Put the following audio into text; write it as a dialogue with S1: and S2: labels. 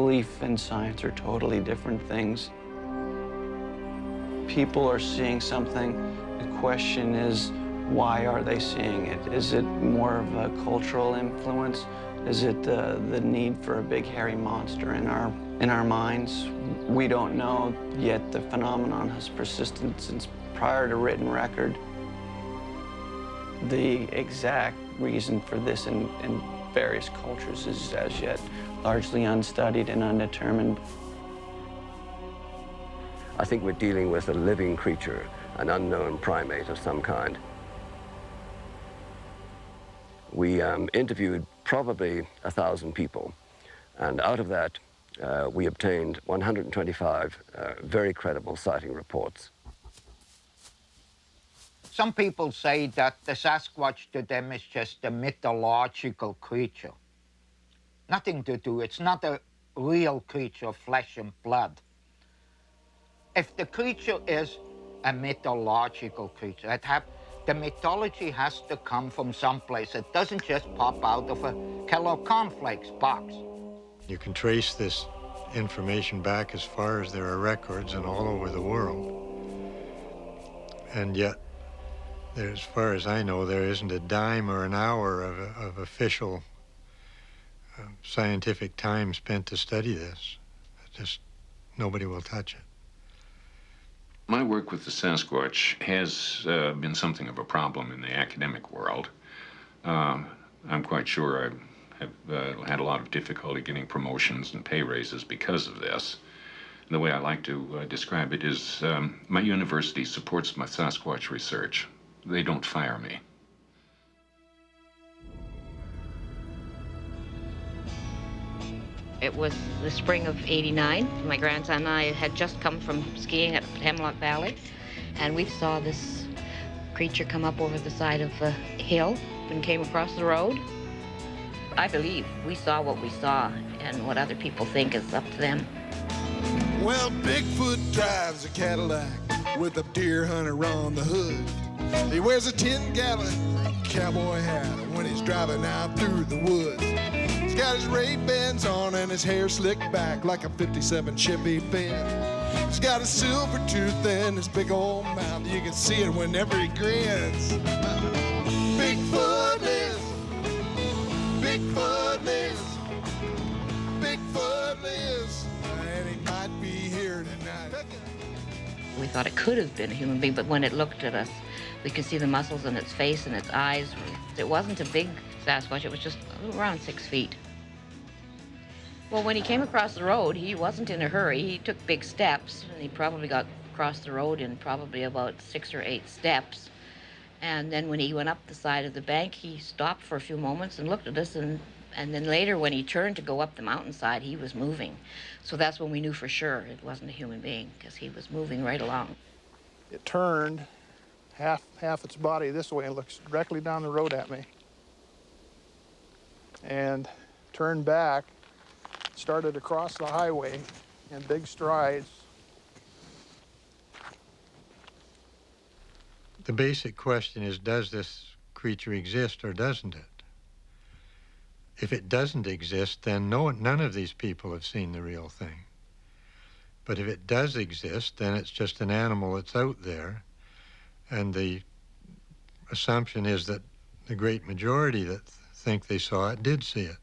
S1: belief and science are totally different things. People are seeing something. The question is, why are they seeing it? Is it more of a cultural influence? Is it the need for a big hairy monster in our minds? We don't know, yet the phenomenon has persisted since prior to written record. The exact reason for this in various cultures is as yet largely unstudied and undetermined.
S2: I think we're dealing with a living creature, an unknown primate of some kind. We interviewed probably 1,000 people, and out of that, we obtained 125 very credible sighting reports.
S3: Some people say that the Sasquatch to them is just a mythological creature. Nothing to do, it's not a real creature of flesh and blood. If the creature is a mythological creature, the mythology has to come from someplace. It doesn't just pop out of a Kellogg cornflakes box.
S4: You can trace this information back as far as there are records and all over the world. And yet, as far as I know, there isn't a dime or an hour of official scientific time spent to study this. Just nobody will touch it.
S5: My work with the Sasquatch has been something of a problem in the academic world. I'm quite sure I have had a lot of difficulty getting promotions and pay raises because of this. And the way I like to describe it is my university supports my Sasquatch research. They don't fire me.
S6: It was the spring of '89. My grandson and I had just come from skiing at Hemlock Valley, and we saw this creature come up over the side of the hill and came across the road. I believe we saw what we saw, and what other people think is up to them.
S7: Well, Bigfoot drives a Cadillac with a deer hunter on the hood. He wears a 10-gallon cowboy hat when he's driving out through the woods. He's got his Ray-Bans on and his hair slicked back like a 57 Chevy Benz. He's got a silver tooth in his big old mouth. You can see it whenever he grins. Bigfoot lives. Bigfoot lives. Bigfoot lives. And he might be here tonight.
S6: We thought it could have been a human being, but when it looked at us, we could see the muscles in its face and its eyes. It wasn't a big Sasquatch, it was just around 6 feet. Well, when he came across the road, he wasn't in a hurry. He took big steps, and he probably got across the road in probably about 6 or 8 steps. And then when he went up the side of the bank, he stopped for a few moments and looked at us, and then later when he turned to go up the mountainside, he was moving. So that's when we knew for sure it wasn't a human being, because he was moving right along.
S8: It turned half its body this way and looks directly down the road at me. And turned back, started across the highway in big strides.
S4: The basic question is, does this creature exist or doesn't it? If it doesn't exist, then none of these people have seen the real thing. But if it does exist, then it's just an animal that's out there. And the assumption is that the great majority that think they saw it did see it.